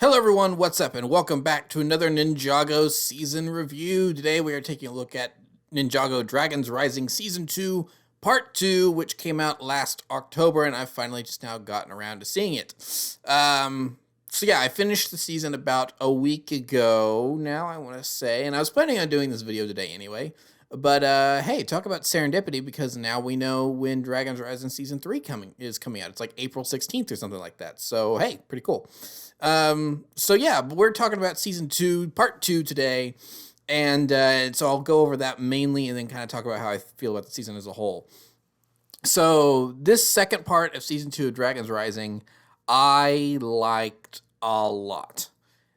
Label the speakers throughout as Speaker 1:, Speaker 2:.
Speaker 1: Hello everyone, what's up, and welcome back to another NinjaGo season review. Today we are taking a look at NinjaGo Dragons Rising Season 2, Part 2, which came out last October, and I've finally just now gotten around to seeing it. So yeah, I finished the season about a week ago now, I want to say, and I was planning on doing this video today anyway. But hey, talk about serendipity, because now we know when Dragons Rising Season 3 is coming out. It's like April 16th or something like that. So hey, pretty cool. So yeah, we're talking about Season 2, Part 2 today. And so I'll go over that mainly and then kind of talk about how I feel about the season as a whole. So this second part of Season 2 of Dragons Rising, I liked a lot.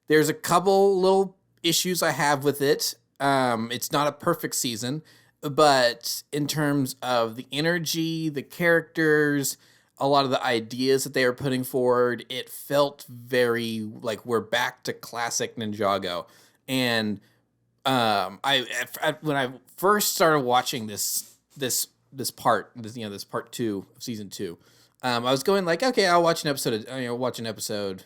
Speaker 1: There's a couple little issues I have with it. It's not a perfect season, but in terms of the energy, the characters, a lot of the ideas that they are putting forward, it felt very like we're back to classic Ninjago. And when I first started watching this part 2 of season 2, I was going like, okay, I'll watch an episode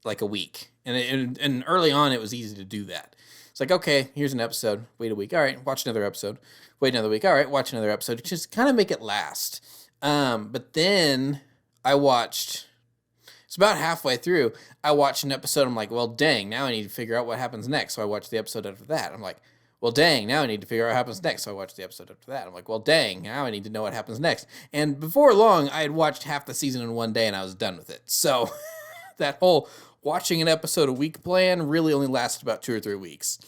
Speaker 1: like a week, and early on it was easy to do that. It's like, okay, here's an episode, wait a week, all right, watch another episode, wait another week, all right, watch another episode, just kind of make it last. But then it's about halfway through, I watched an episode, I'm like, well, dang, now I need to figure out what happens next, so I watched the episode after that. I'm like, well, dang, now I need to figure out what happens next, so I watched the episode after that. I'm like, well, dang, now I need to know what happens next. And before long, I had watched half the season in one day, and I was done with it. So that whole watching an episode a week plan really only lasted about 2 or 3 weeks.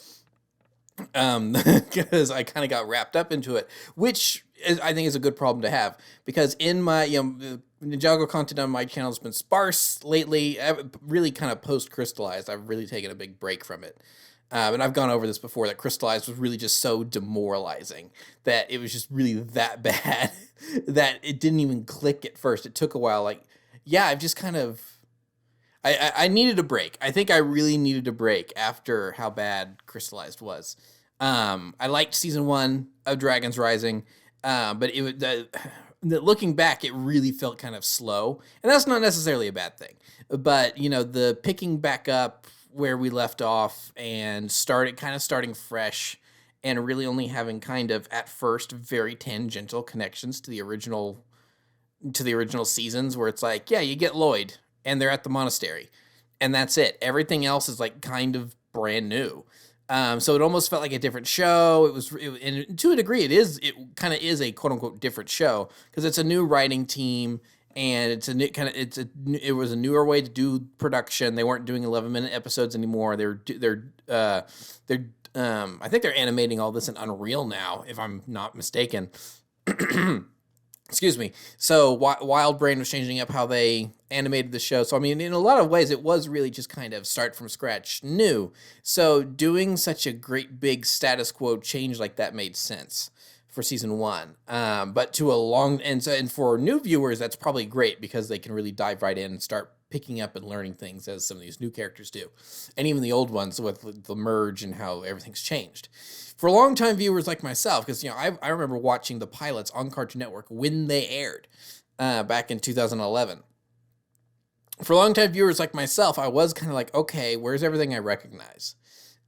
Speaker 1: Because I kind of got wrapped up into it, which I think is a good problem to have, because in my, Ninjago content on my channel has been sparse lately. I've really kind of post-crystallized. I've really taken a big break from it. And I've gone over this before, that crystallized was really just so demoralizing, that it was just really that bad that it didn't even click at first. It took a while. Like, yeah, I've just kind of, I needed a break. I think I really needed a break after how bad crystallized was. I liked season 1 of Dragons Rising, but looking back, it really felt kind of slow, and that's not necessarily a bad thing. But the picking back up where we left off and starting fresh, and really only having kind of at first very tangential connections to the original seasons, where it's like, yeah, you get Lloyd and they're at the monastery, and that's it. Everything else is like kind of brand new. So it almost felt like a different show. And to a degree, it kind of is a quote unquote different show, because it's a new writing team, and it was a newer way to do production. They weren't doing 11-minute episodes anymore. I think they're animating all this in Unreal now, if I'm not mistaken. Excuse me. So Wild Brain was changing up how they animated the show. So, I mean, in a lot of ways, it was really just kind of start from scratch new. So doing such a great big status quo change like that made sense for season 1. But and for new viewers, that's probably great, because they can really dive right in and start picking up and learning things as some of these new characters do. And even the old ones with the merge and how everything's changed. For longtime viewers like myself, because I remember watching the pilots on Cartoon Network when they aired back in 2011. For longtime viewers like myself, I was kind of like, okay, where's everything I recognize?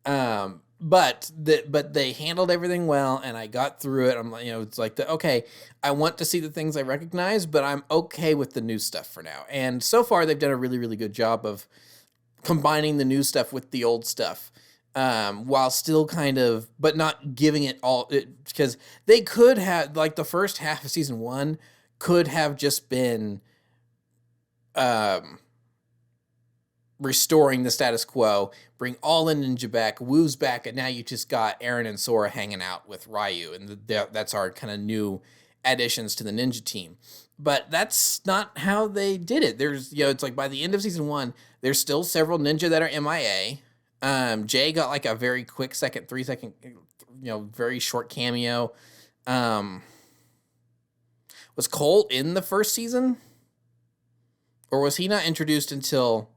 Speaker 1: But they handled everything well, and I got through it. I'm like, it's like okay, I want to see the things I recognize, but I'm okay with the new stuff for now. And so far, they've done a really, really good job of combining the new stuff with the old stuff. While still kind of, but not giving it all, because they could have, like, the first half of season 1 could have just been restoring the status quo, bring all the ninja back, Wu's back, and now you just got Eren and Sora hanging out with Ryu, and that's our kind of new additions to the ninja team. But that's not how they did it. There's, it's like by the end of season 1, there's still several ninja that are MIA. Jay got like a very quick 3-second, very short cameo. Was Cole in the first season? Or was he not introduced until...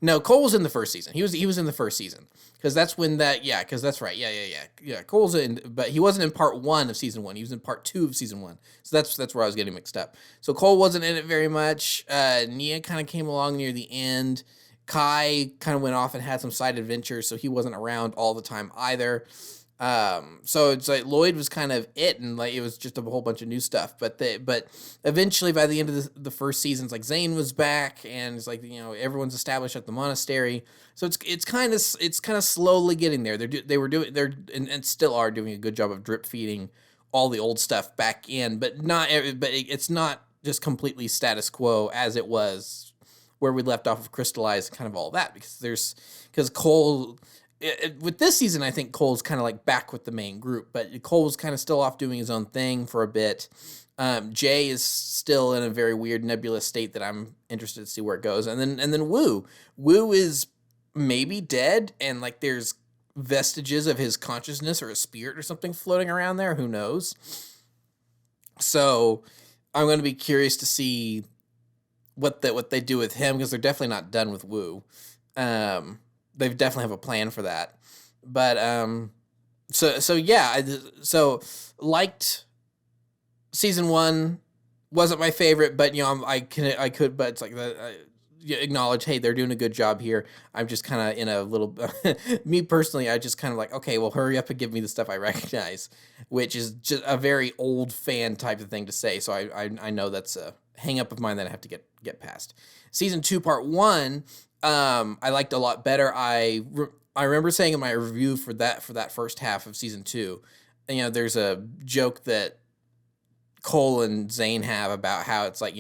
Speaker 1: No, Cole was in the first season. He was in the first season. Because that's when because that's right. Yeah. Cole's in, but he wasn't in part 1 of season 1. He was in part 2 of season 1. So that's where I was getting mixed up. So Cole wasn't in it very much. Nia kind of came along near the end. Kai kind of went off and had some side adventures, so he wasn't around all the time either. So it's like Lloyd was kind of it, and like it was just a whole bunch of new stuff. But eventually by the end of the first season, it's like Zane was back, and it's like, everyone's established at the monastery. So it's kind of slowly getting there. And still are doing a good job of drip feeding all the old stuff back in, but it's not just completely status quo as it was where we left off of Crystallize and kind of all that, because Cole. With this season, I think Cole's kind of like back with the main group, but Cole was kind of still off doing his own thing for a bit. Jay is still in a very weird nebulous state that I'm interested to see where it goes. And then Wu is maybe dead, and like there's vestiges of his consciousness or a spirit or something floating around there. Who knows? So I'm going to be curious to see what they do with him, because they're definitely not done with Wu. They definitely have a plan for that. But so liked season 1. Wasn't my favorite, but I could, but it's like acknowledge, hey, they're doing a good job here. I'm just kind of in a little me personally, I just kind of like, okay, well, hurry up and give me the stuff I recognize, which is just a very old fan type of thing to say. So I know that's a hang up of mine that I have to get past. Season 2 part 1, I liked a lot better. I remember saying in my review for that first half of season 2, there's a joke that Cole and Zane have about how it's like,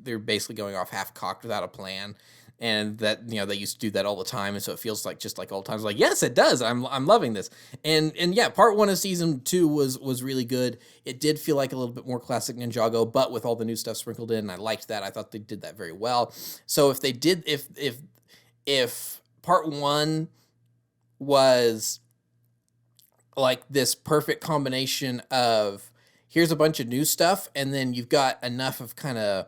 Speaker 1: they're basically going off half cocked without a plan, and that they used to do that all the time, and so it feels like just like old times. Like, yes, it does. I'm loving this, and yeah, part 1 of season 2 was really good. It did feel like a little bit more classic Ninjago, but with all the new stuff sprinkled in, and I liked that. I thought they did that very well. So if part 1 was like this perfect combination of here's a bunch of new stuff, and then you've got enough of kind of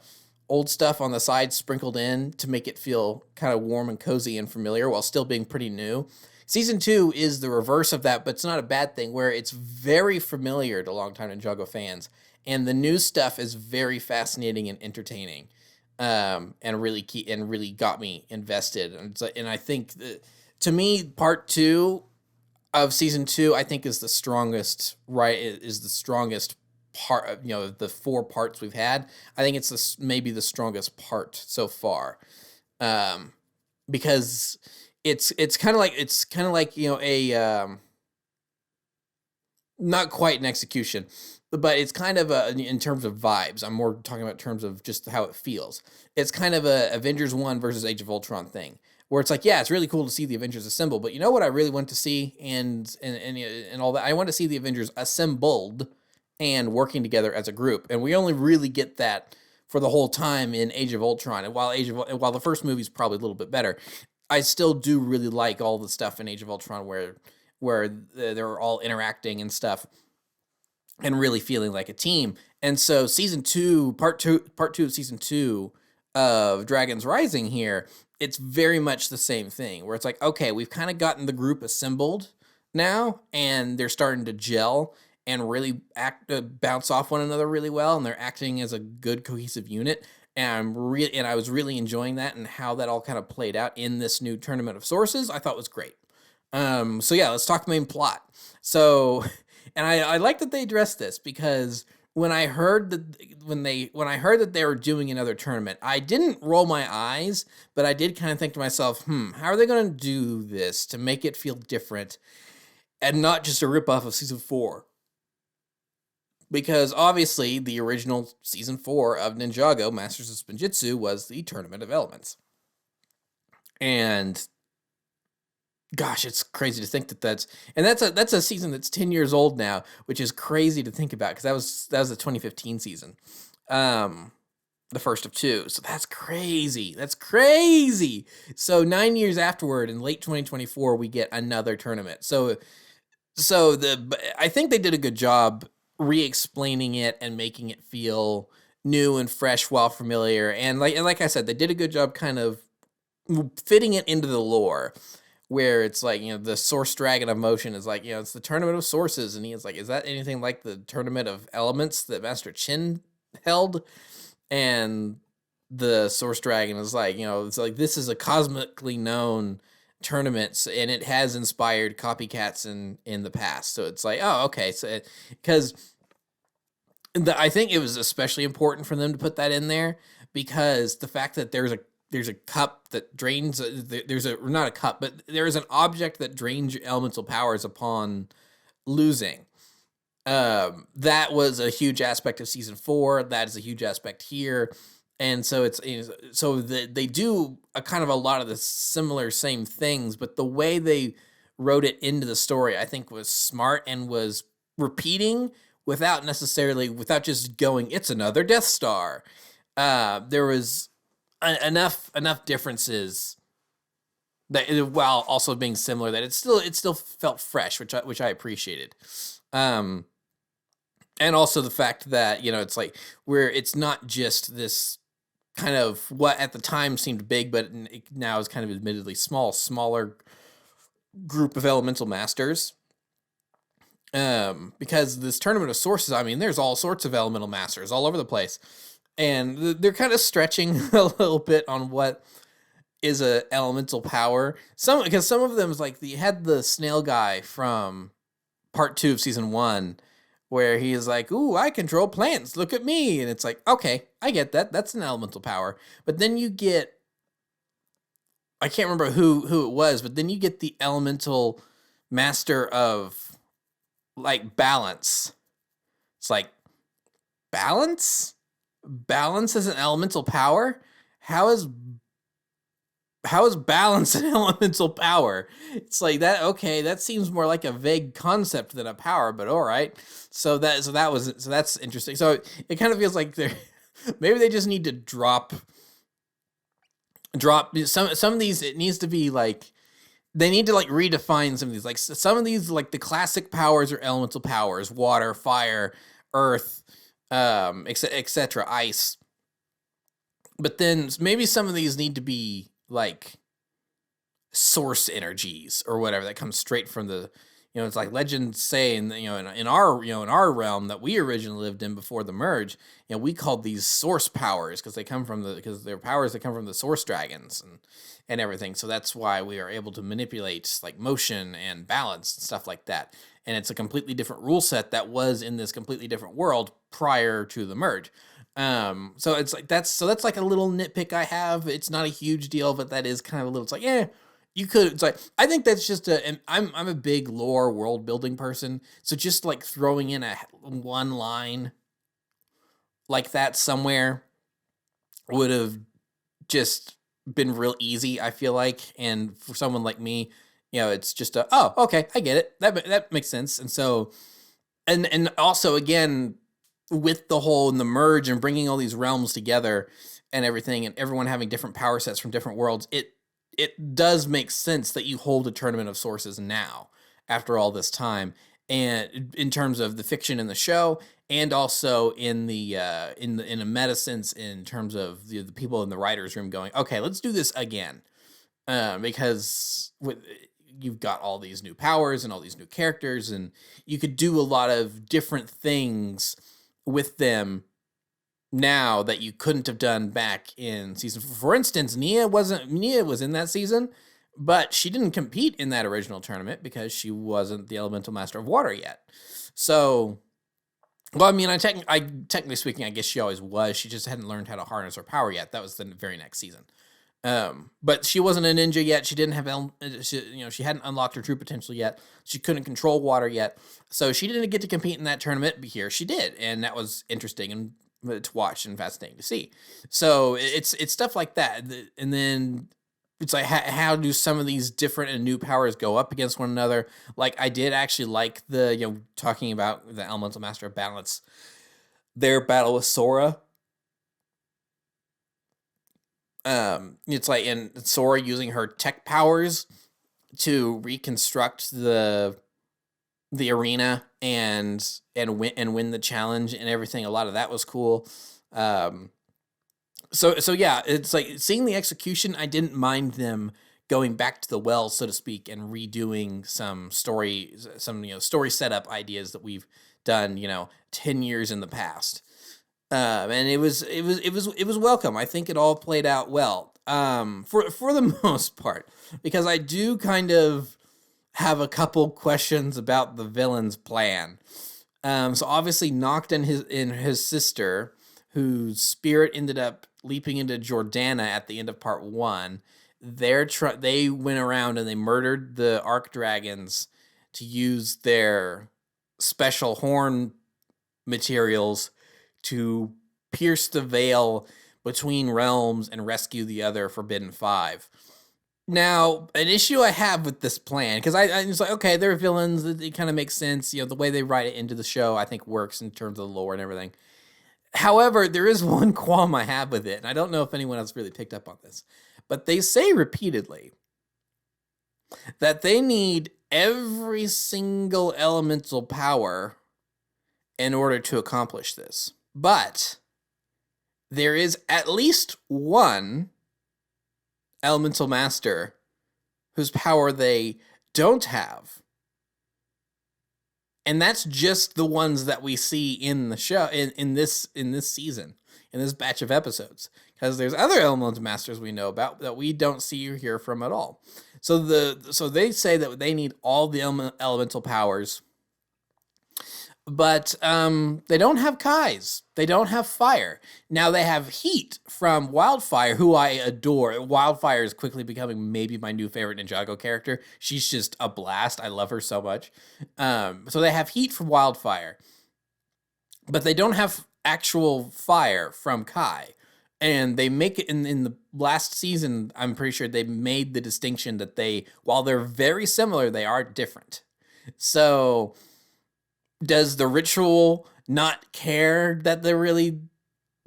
Speaker 1: old stuff on the side sprinkled in to make it feel kind of warm and cozy and familiar while still being pretty new. Season 2 is the reverse of that, but it's not a bad thing, where it's very familiar to longtime Ninjago fans, and the new stuff is very fascinating and entertaining, and really got me invested. And I think that, to me, part 2 of season 2, I think is the strongest. Is the strongest part of the 4 parts we've had. I think it's maybe the strongest part so far, because it's kind of like a not quite an execution, but it's kind of in terms of vibes. I'm more talking about in terms of just how it feels. It's kind of a Avengers 1 versus Age of Ultron thing, where it's like, yeah, it's really cool to see the Avengers assemble, but you know what I really want to see, and all that, I want to see the Avengers assembled and working together as a group. And we only really get that for the whole time in Age of Ultron. And while the first movie's probably a little bit better, I still do really like all the stuff in Age of Ultron where they're all interacting and stuff and really feeling like a team. And so part two of season 2 of Dragons Rising here, it's very much the same thing, where it's like, okay, we've kind of gotten the group assembled now, and they're starting to gel and really bounce off one another really well, and they're acting as a good cohesive unit. And I was really enjoying that, and how that all kind of played out in this new Tournament of Sources, I thought was great. So yeah, let's talk main plot. So, and I like that they addressed this, because when I heard that they were doing another tournament, I didn't roll my eyes, but I did kind of think to myself, how are they going to do this to make it feel different and not just a ripoff of season 4? Because obviously the original season 4 of Ninjago Masters of Spinjitzu was the Tournament of Elements. And gosh, it's crazy to think that's a season that's 10 years old now, which is crazy to think about, because that was the 2015 season. The first of 2. So that's crazy. That's crazy. So 9 years afterward, in late 2024, we get another tournament. So I think they did a good job re-explaining it and making it feel new and fresh while familiar. And like I said, they did a good job kind of fitting it into the lore, where it's like, the Source Dragon of Motion is like, it's the Tournament of Sources, and he's like, is that anything like the Tournament of Elements that Master Chin held? And the Source Dragon is like, it's like this is a cosmically known tournament, and it has inspired copycats in the past. So it's like, oh, okay, so because I think it was especially important for them to put that in there, because the fact that there's a cup that drains, there's a not a cup, but there is an object that drains your elemental powers upon losing. That was a huge aspect of season 4. That is a huge aspect here. And so they do a kind of a lot of the similar same things, but the way they wrote it into the story, I think, was smart and was repeating without just going, it's another Death Star. There was enough differences that, while also being similar, that it still felt fresh, which I appreciated. And also the fact that, it's like where it's not just this kind of what at the time seemed big, but now is kind of admittedly smaller group of elemental masters. Because this tournament of sources, I mean, there's all sorts of elemental masters all over the place, and they're kind of stretching a little bit on what is a elemental power. Because some of them is like, you had the snail guy from part 2 of season 1, where he is like, ooh, I control plants, look at me. And it's like, okay, I get that. That's an elemental power. But then you get, I can't remember who it was, but then you get the elemental master of, like, balance. It's like, balance? Balance is an elemental power? How is balance an elemental power? It's like that. Okay, that seems more like a vague concept than a power, but all right. So that's interesting. So it kind of feels like maybe they just need to drop some of these. It needs to be like, they need to like redefine some of these. Like some of these, like the classic powers are elemental powers: water, fire, earth, etc., ice. But then maybe some of these need to be like source energies or whatever that comes straight from the, it's like legends say, in our realm that we originally lived in before the merge, we called these source powers because they're powers that come from the source dragons and everything. So that's why we are able to manipulate like motion and balance and stuff like that. And it's a completely different rule set that was in this completely different world prior to the merge. So it's like that's like a little nitpick I have. It's not a huge deal, but that is kind of a little. It's like, yeah, you could. It's like, I think that's just and I'm a big lore world building person, so just like throwing in one line like that somewhere would have just been real easy, I feel like. And for someone like me, it's just oh, okay, I get it. That makes sense. And so, and also again, with the whole and the merge and bringing all these realms together and everything, and everyone having different power sets from different worlds, it does make sense that you hold a tournament of sources now after all this time, and in terms of the fiction in the show, and also in the in a meta sense, in terms of the people in the writers' room going, okay, let's do this again, because you've got all these new powers and all these new characters, and you could do a lot of different things with them now that you couldn't have done back in season 4. For instance, Nia was in that season, but she didn't compete in that original tournament because she wasn't the elemental master of water yet. So, well, I mean, technically speaking, I guess she always was. She just hadn't learned how to harness her power yet. That was the very next season. But she wasn't a ninja yet. She didn't have, she hadn't unlocked her true potential yet. She couldn't control water yet. So she didn't get to compete in that tournament, but here she did. And that was interesting and to watch and fascinating to see. So it's stuff like that. And then it's like, how do some of these different and new powers go up against one another? Like, I did actually like talking about the elemental master of balance, their battle with Sora. It's like, and Sora using her tech powers to reconstruct the arena and win the challenge and everything. A lot of that was cool. So yeah, it's like seeing the execution. I didn't mind them going back to the well, so to speak, and redoing some story setup ideas that we've done, 10 years in the past. And it was welcome. I think it all played out well, for the most part, because I do kind of have a couple questions about the villain's plan. So obviously, Noct and his sister, whose spirit ended up leaping into Jordana at the end of part one, they went around and they murdered the Arc Dragons to use their special horn materials to pierce the veil between realms and rescue the other Forbidden Five. Now, an issue I have with this plan, because I was like, okay, they're villains. It kind of makes sense. You know, the way they write it into the show, I think works in terms of the lore and everything. However, there is one qualm I have with it, and I don't know if anyone else really picked up on this, but they say repeatedly that they need every single elemental power in order to accomplish this. But there is at least one elemental master whose power they don't have. And that's just the ones that we see in the show, in this season, in this batch of episodes. Because there's other elemental masters we know about that we don't see or hear from at all. So they say that they need all the elemental powers, but they don't have Kai's. They don't have fire. Now they have heat from Wildfire, who I adore. Wildfire is quickly becoming maybe my new favorite NinjaGo character. She's just a blast. I love her so much. So they have heat from Wildfire, but they don't have actual fire from Kai. And they make it in the last season, I'm pretty sure they made the distinction that while they're very similar, they are different. So does the ritual not care that they're really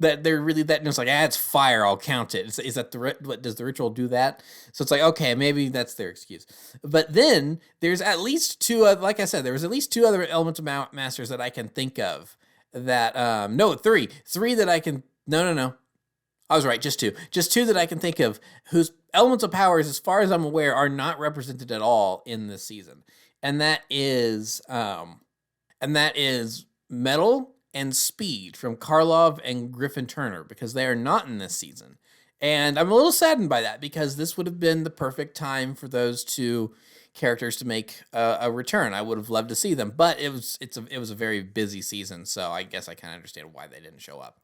Speaker 1: that? And it's like, it's fire, I'll count it. Is that what does the ritual do that? So it's like, okay, maybe that's their excuse. But then there's at least two. Like I said, there was at least two other elemental masters that I can think of. That three that I can. No. I was right, just two that I can think of whose elemental powers, as far as I'm aware, are not represented at all in this season, and that is Metal and Speed from Karlov and Griffin Turner, because they are not in this season. And I'm a little saddened by that, because this would have been the perfect time for those two characters to make a return. I would have loved to see them, but it was a very busy season, so I guess I kind of understand why they didn't show up.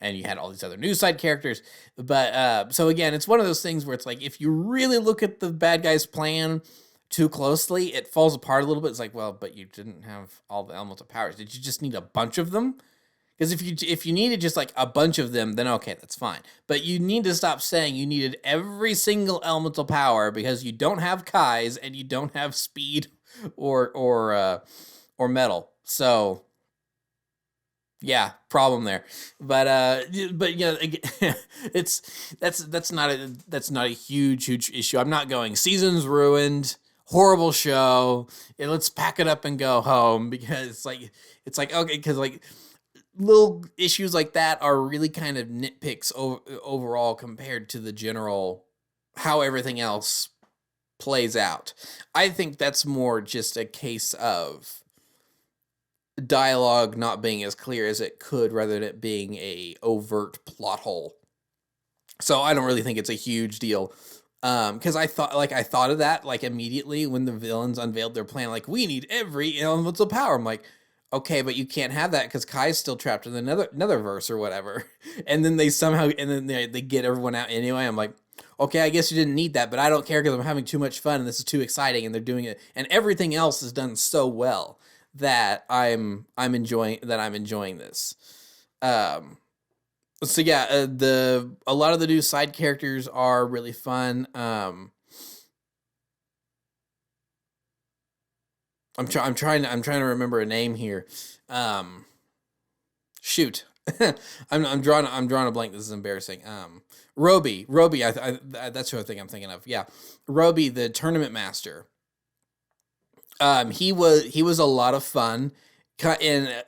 Speaker 1: And you had all these other news side characters. But so again, it's one of those things where it's like, if you really look at the bad guy's plan too closely, it falls apart a little bit. It's like, well, but you didn't have all the elemental powers. Did you just need a bunch of them? Because if you needed just like a bunch of them, then okay, that's fine. But you need to stop saying you needed every single elemental power, because you don't have Kai's and you don't have Speed or Metal. So yeah, problem there. But that's not a huge issue. I'm not going, season's ruined, horrible show, let's pack it up and go home, because it's like okay, because like little issues like that are really kind of nitpicks overall compared to the general how everything else plays out. I think that's more just a case of dialogue not being as clear as it could, rather than it being a overt plot hole. So I don't really think it's a huge deal. Because I thought of that like immediately when the villains unveiled their plan. Like, we need every elemental power. I'm like, okay, but you can't have that because Kai's still trapped in another verse or whatever. And then they get everyone out anyway. I'm like, okay, I guess you didn't need that, but I don't care because I'm having too much fun and this is too exciting and they're doing it. And everything else is done so well that I'm enjoying this. So yeah, a lot of the new side characters are really fun. I'm trying to remember a name here. Shoot, I'm drawing a blank. This is embarrassing. Roby, that's who I think I'm thinking of. Yeah, Roby, the tournament master. He was a lot of fun, and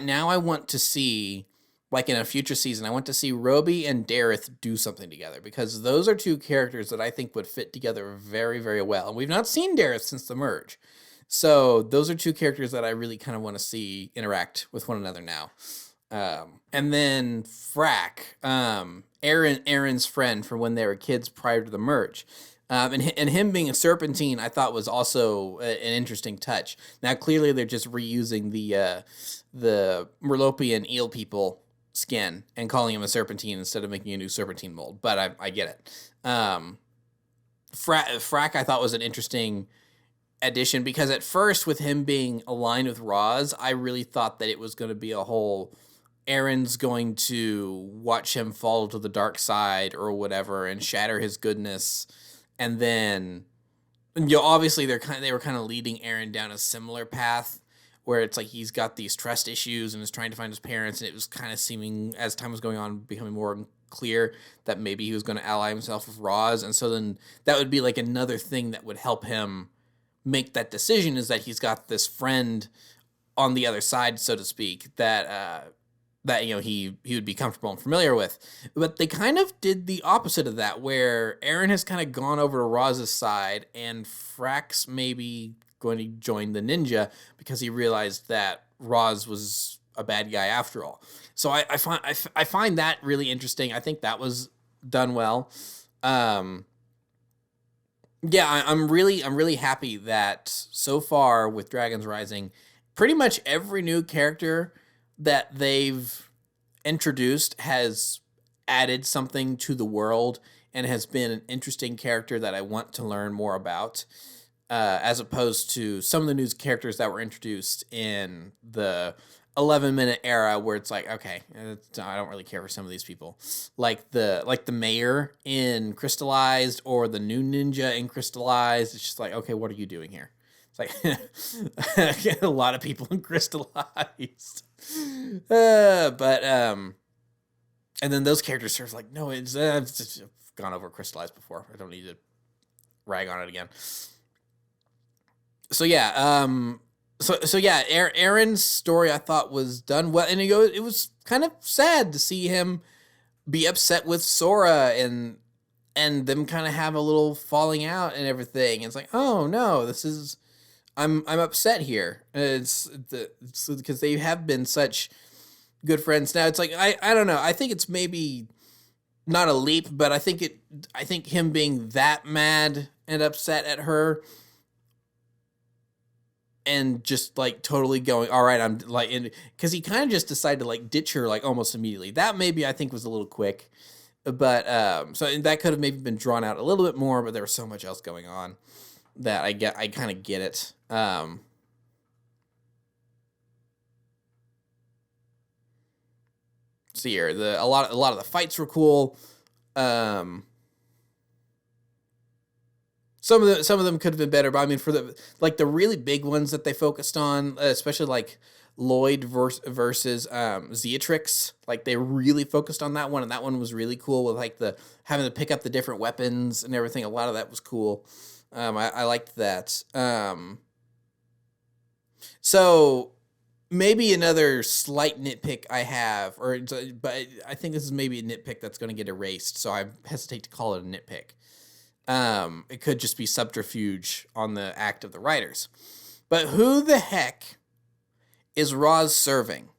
Speaker 1: now I want to see, like in a future season, I want to see Roby and Dareth do something together, because those are two characters that I think would fit together very, very well. And we've not seen Dareth since the merge. So those are two characters that I really kind of want to see interact with one another now. And then Frack, Aaron's friend from when they were kids prior to the merge. And him being a serpentine, I thought was also an interesting touch. Now, clearly, they're just reusing the Merlopian eel people skin and calling him a serpentine instead of making a new serpentine mold. But I get it. Frack, I thought was an interesting addition because at first, with him being aligned with Roz, I really thought that it was going to be a whole Aaron's going to watch him fall to the dark side or whatever and shatter his goodness. And then, obviously they were kind of leading Aaron down a similar path where it's like he's got these trust issues and is trying to find his parents, and it was kind of seeming as time was going on becoming more clear that maybe he was going to ally himself with Roz, and so then that would be like another thing that would help him make that decision, is that he's got this friend on the other side, so to speak, that he would be comfortable and familiar with. But they kind of did the opposite of that, where Aaron has kind of gone over to Roz's side, and Frax maybe going to join the ninja because he realized that Roz was a bad guy after all. So I find that really interesting. I think that was done well. I'm really happy that so far with Dragons Rising, pretty much every new character that they've introduced has added something to the world and has been an interesting character that I want to learn more about, as opposed to some of the new characters that were introduced in the 11-minute era where it's like, okay, I don't really care for some of these people, like the mayor in Crystallized or the new ninja in Crystallized. It's just like, okay, what are you doing here? It's like a lot of people in Crystallized. And then those characters sort of like, no, it's I've gone over Crystallized before. I don't need to rag on it again. So yeah, Aaron's story I thought was done well, and it was kind of sad to see him be upset with Sora and them kind of have a little falling out and everything. It's like, oh no, I'm upset here. It's because they have been such good friends. Now it's like I don't know. I think it's maybe not a leap, but I think him being that mad and upset at her and just like totally going, all right, I'm like, because he kind of just decided to like ditch her like almost immediately. That maybe I think was a little quick, but so that could have maybe been drawn out a little bit more. But there was so much else going on that I kind of get it. So here, a lot of the fights were cool. Some of them could have been better, but I mean, for the really big ones that they focused on, especially like Lloyd versus Zeatrix, like they really focused on that one, and that one was really cool with like the having to pick up the different weapons and everything. A lot of that was cool. I liked that. So maybe another slight nitpick I have, but I think this is maybe a nitpick that's going to get erased, so I hesitate to call it a nitpick. It could just be subterfuge on the act of the writers. But who the heck is Roz serving?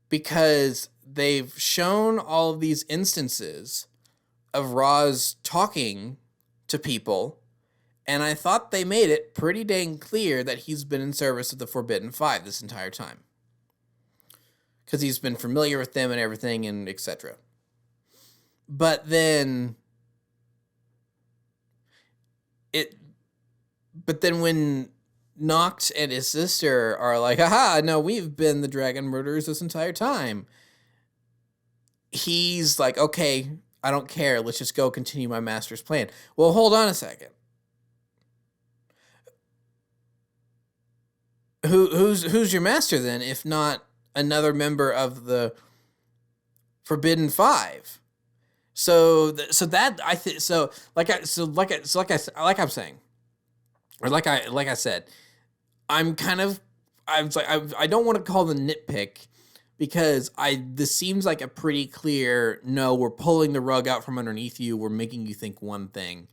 Speaker 1: Because they've shown all of these instances of Roz talking to people, and I thought they made it pretty dang clear that he's been in service of the Forbidden Five this entire time. Because he's been familiar with them and everything, and etc. But then when Noct and his sister are like, aha, no, we've been the dragon murderers this entire time, he's like, okay, I don't care, let's just go continue my master's plan. Well, hold on a second. Who's your master then, if not another member of the Forbidden Five? So that I think so. Like I'm saying, or like I said, I don't want to call the nitpick because this seems like a pretty clear, no, we're pulling the rug out from underneath you, we're making you think one thing,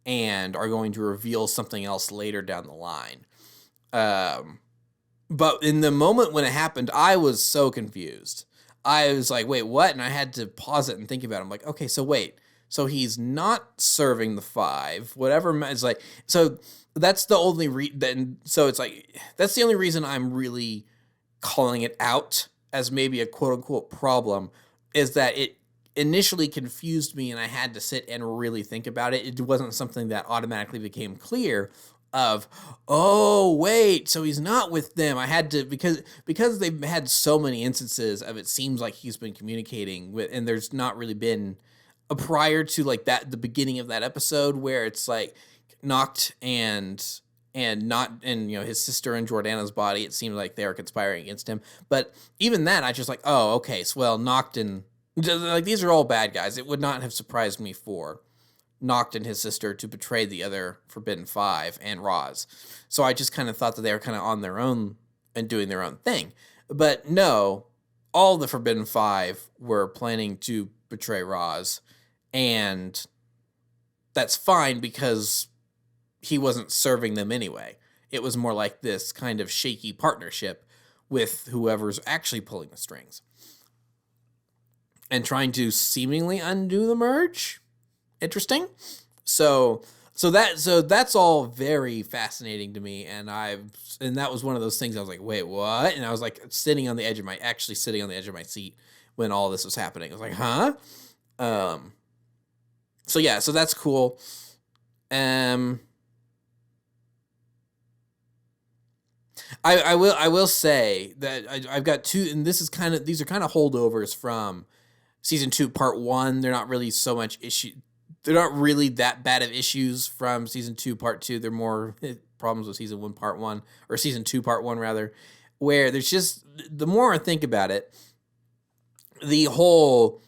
Speaker 1: and are going to reveal something else later down the line. But in the moment when it happened, I was so confused. I was like, wait, what? And I had to pause it and think about it. I'm like, okay, so wait. So he's not serving the five, whatever. It's like, so that's the only then. So it's like, that's the only reason I'm really calling it out as maybe a quote unquote problem, is that it initially confused me and I had to sit and really think about it. It wasn't something that automatically became clear of, oh wait, so he's not with them. I had to, because they've had so many instances of, it seems like he's been communicating with, and there's not really been a prior to like that, the beginning of that episode where it's like knocked and not, and his sister and Jordana's body, it seemed like they were conspiring against him. But even that, I just like, oh, okay, so well, Noct and like, these are all bad guys. It would not have surprised me for Noct and his sister to betray the other Forbidden Five and Roz. So I just kind of thought that they were kind of on their own and doing their own thing. But no, all the Forbidden Five were planning to betray Roz, and that's fine because he wasn't serving them anyway. It was more like this kind of shaky partnership with whoever's actually pulling the strings and trying to seemingly undo the merge. Interesting. So that's all very fascinating to me, and that was one of those things I was like, wait, what? And I was like sitting on the edge of my seat when all this was happening. I was like, huh? So yeah, so that's cool. I will say that I've got two, and these are kind of holdovers from season 2, part 1. They're not really so much issue. They're not really that bad of issues from season 2, part 2. They're more problems with season 1, part 1, or season 2, part 1 rather, where there's just, the more I think about it, the whole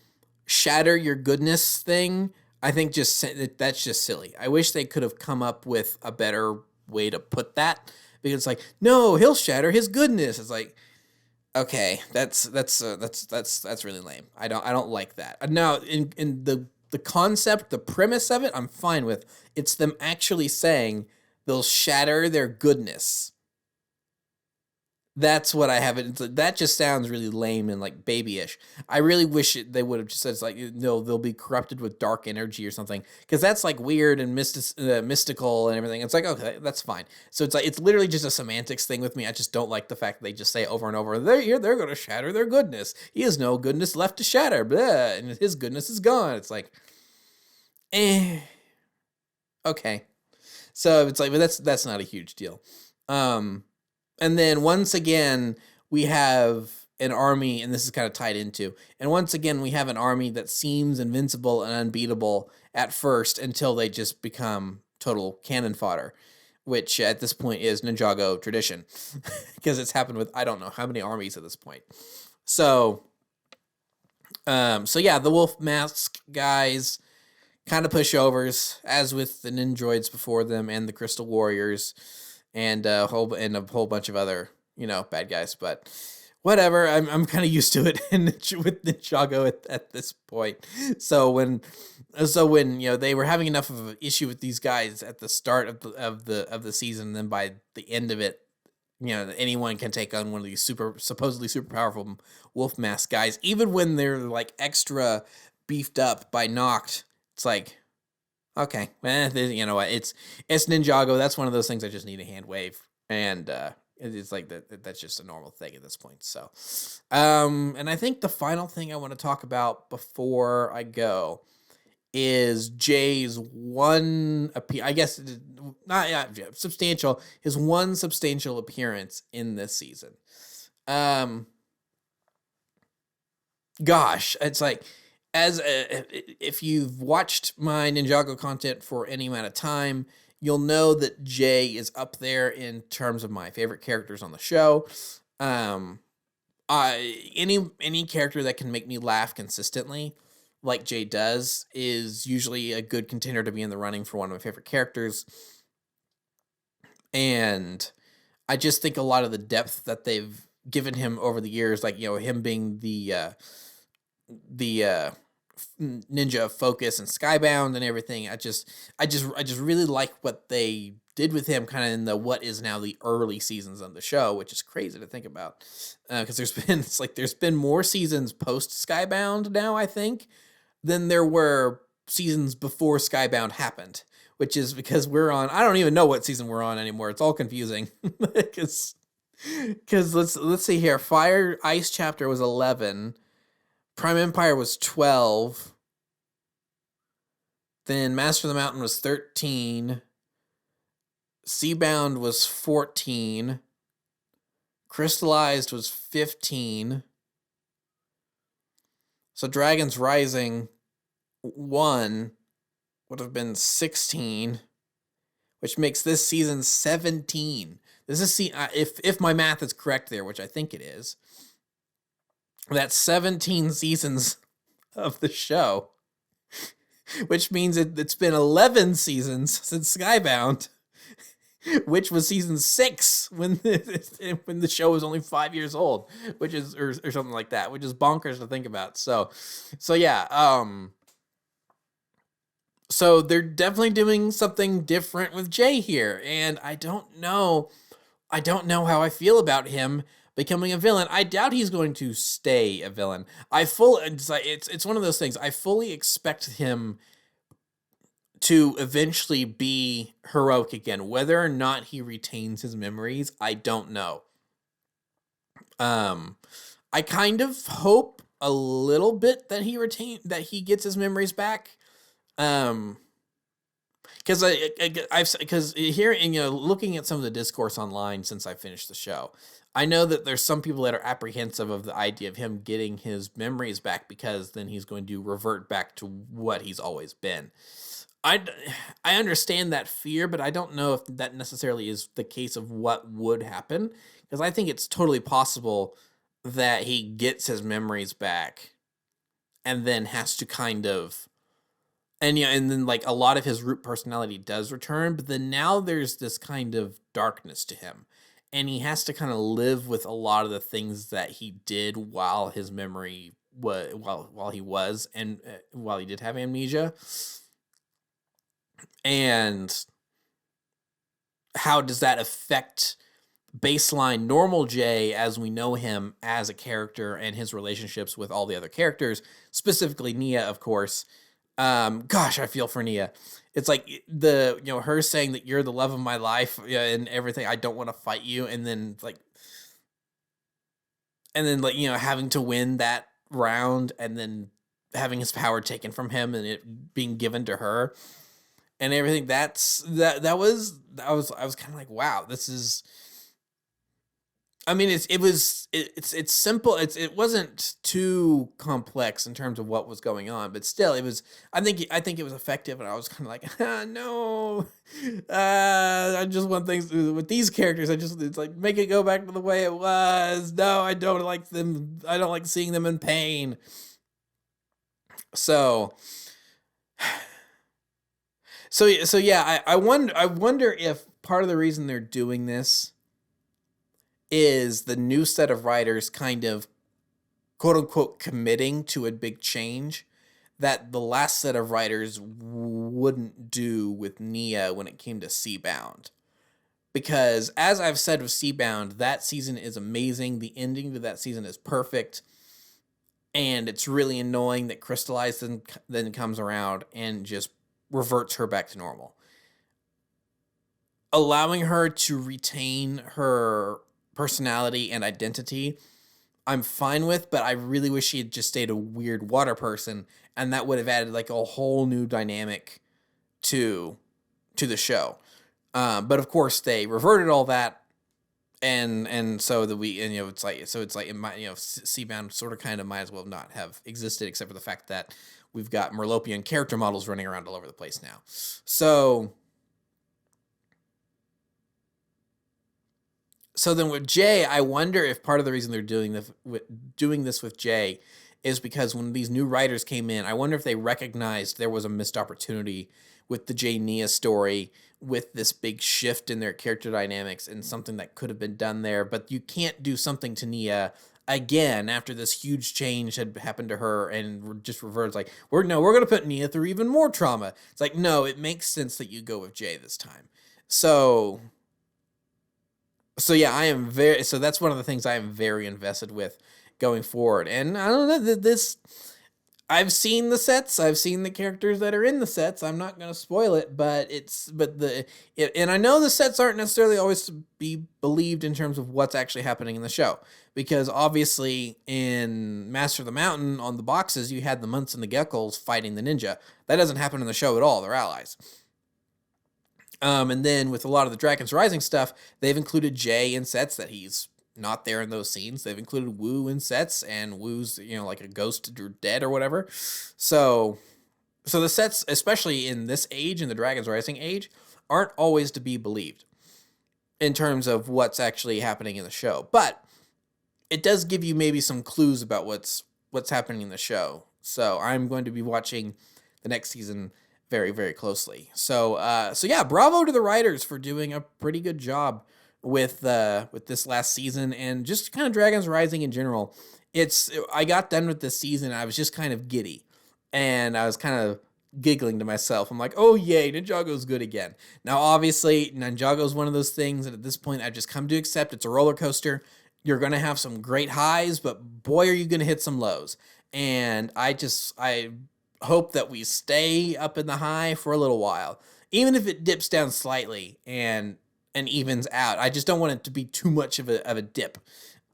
Speaker 1: shatter your goodness thing, I think that's just silly. I wish they could have come up with a better way to put that, because it's like, no, he'll shatter his goodness. It's like, okay, that's really lame. I don't like that. Now, in the concept, the premise of it, I'm fine with. It's them actually saying they'll shatter their goodness. That's what I have. That just sounds really lame and like babyish. I really wish they would have just said, it's like, no, they'll be corrupted with dark energy or something, because that's like weird and mystical and everything. It's like, okay, that's fine. So it's like, it's literally just a semantics thing with me. I just don't like the fact that they just say over and over, they're going to shatter their goodness. He has no goodness left to shatter, blah, and his goodness is gone. It's like, okay. So it's like, but that's not a huge deal. And then once again, we have an army, and this is kind of tied into, and once again, we have an army that seems invincible and unbeatable at first until they just become total cannon fodder, which at this point is Ninjago tradition, because it's happened with I don't know how many armies at this point. So yeah, the Wolf Mask guys, kind of pushovers, as with the Ninjroids before them and the Crystal Warriors, and a whole bunch of other bad guys. But whatever, I'm kind of used to it with Ninjago at this point. So when they were having enough of an issue with these guys at the start of the season, and then by the end of it, anyone can take on one of these supposedly super powerful Wolf Mask guys, even when they're like extra beefed up by Noct. It's like, okay, you know what? It's Ninjago. That's one of those things I just need a hand wave, and it's like that's just a normal thing at this point. So, and I think the final thing I want to talk about before I go is Jay's his one substantial appearance in this season. Gosh, it's like, if you've watched my Ninjago content for any amount of time, you'll know that Jay is up there in terms of my favorite characters on the show. Any character that can make me laugh consistently, like Jay does, is usually a good contender to be in the running for one of my favorite characters. And I just think a lot of the depth that they've given him over the years, like him being the ninja focus and Skybound and everything. I just really like what they did with him kind of in the what is now the early seasons of the show, which is crazy to think about. Because there's been more seasons post Skybound now, I think, than there were seasons before Skybound happened, which is because I don't even know what season we're on anymore. It's all confusing. Because let's see here. Fire Ice chapter was 11. Prime Empire was 12. Then Master of the Mountain was 13. Seabound was 14. Crystallized was 15. So Dragon's Rising 1 would have been 16, which makes this season 17. This is if my math is correct there, which I think it is. That's 17 seasons of the show, which means it's been 11 seasons since Skybound, which was season 6 when the show was only 5 years old, which is or something like that, which is bonkers to think about. So yeah, so they're definitely doing something different with Jay here, and I don't know how I feel about him becoming a villain. I doubt he's going to stay a villain. It's one of those things. I fully expect him to eventually be heroic again. Whether or not he retains his memories, I don't know. I kind of hope a little bit that he gets his memories back. Because here, and looking at some of the discourse online since I finished the show, I know that there's some people that are apprehensive of the idea of him getting his memories back, because then he's going to revert back to what he's always been. I understand that fear, but I don't know if that necessarily is the case of what would happen, because I think it's totally possible that he gets his memories back and then has to kind of, and then like a lot of his root personality does return, but then now there's this kind of darkness to him, and he has to kind of live with a lot of the things that he did while his memory was while he did have amnesia. And how does that affect baseline normal Jay as we know him as a character, and his relationships with all the other characters, specifically Nia, of course. Gosh, I feel for Nia. It's like her saying that you're the love of my life and everything. I don't want to fight you. And then having to win that round, and then having his power taken from him and it being given to her and everything. I was kind of like, wow, this is, I mean, it's simple. It wasn't too complex in terms of what was going on, but still, it was. I think it was effective, and I was kind of like, no, I just want things with these characters. It's like, make it go back to the way it was. No, I don't like them. I don't like seeing them in pain. So yeah, I wonder if part of the reason they're doing this is the new set of writers kind of, quote unquote, committing to a big change that the last set of writers wouldn't do with Nia when it came to Seabound. Because as I've said with Seabound, that season is amazing. The ending to that season is perfect. And it's really annoying that Crystallized then comes around and just reverts her back to normal. Allowing her to retain her personality and identity, I'm fine with, but I really wish she had just stayed a weird water person, and that would have added like a whole new dynamic to the show. But of course they reverted all that, and so that it's like it might, Seabound sort of kind of might as well not have existed, except for the fact that we've got Merlopian character models running around all over the place now. So then with Jay, I wonder if part of the reason they're doing this with Jay is because when these new writers came in, I wonder if they recognized there was a missed opportunity with the Jay Nia story, with this big shift in their character dynamics, and something that could have been done there. But you can't do something to Nia again after this huge change had happened to her, and just reverts like, we're going to put Nia through even more trauma. It's like, no, it makes sense that you go with Jay this time. So yeah, so that's one of the things I am very invested with going forward. And I don't know, I've seen the sets, I've seen the characters that are in the sets. I'm not going to spoil it, and I know the sets aren't necessarily always to be believed in terms of what's actually happening in the show, because obviously in Master of the Mountain, on the boxes, you had the Munts and the Geckos fighting the ninja. That doesn't happen in the show at all. They're allies. And then with a lot of the Dragon's Rising stuff, they've included Jay in sets that he's not there in those scenes. They've included Wu in sets, and Wu's, like a ghost or dead or whatever. So the sets, especially in this age, in the Dragon's Rising age, aren't always to be believed in terms of what's actually happening in the show. But it does give you maybe some clues about what's happening in the show. So I'm going to be watching the next season very, very closely. So yeah, bravo to the writers for doing a pretty good job with this last season, and just kind of Dragon's Rising in general. I got done with this season, and I was just kind of giddy, and I was kind of giggling to myself. I'm like, oh yay, Ninjago's good again. Now, obviously, Ninjago's one of those things that at this point I've just come to accept. It's a roller coaster. You're gonna have some great highs, but boy, are you gonna hit some lows. And I hope that we stay up in the high for a little while, even if it dips down slightly and evens out. I just don't want it to be too much of a dip.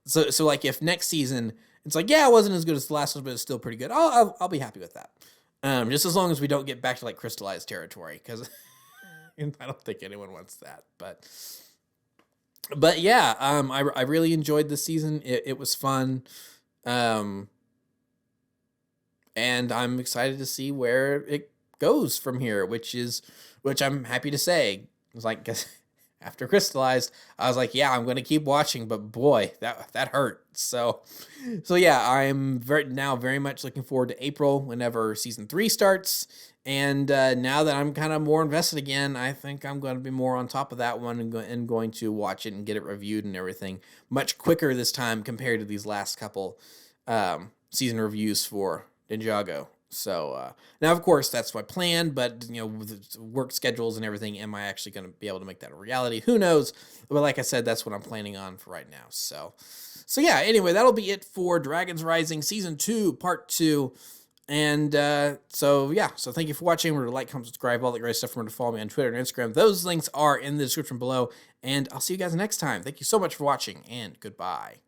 Speaker 1: So like, if next season it's like, yeah, it wasn't as good as the last one, but it's still pretty good, I'll be happy with that. Just as long as we don't get back to like crystallized territory, because I don't think anyone wants that. But yeah, I really enjoyed this season. It was fun. And I'm excited to see where it goes from here, which I'm happy to say. It was like, after Crystallized, I was like, yeah, I'm going to keep watching, but boy, that hurt. So yeah, I'm very much looking forward to April, whenever season 3 starts. And now that I'm kind of more invested again, I think I'm going to be more on top of that one, and going to watch it and get it reviewed and everything much quicker this time compared to these last couple season reviews for Ninjago. So now, of course, that's my plan, but with work schedules and everything, am I actually going to be able to make that a reality? Who knows? But like I said, that's what I'm planning on for right now. So yeah, anyway, that'll be it for Dragon's Rising Season 2, Part 2. And so thank you for watching. Remember to like, comment, subscribe, all that great stuff. Remember to follow me on Twitter and Instagram. Those links are in the description below, and I'll see you guys next time. Thank you so much for watching, and goodbye.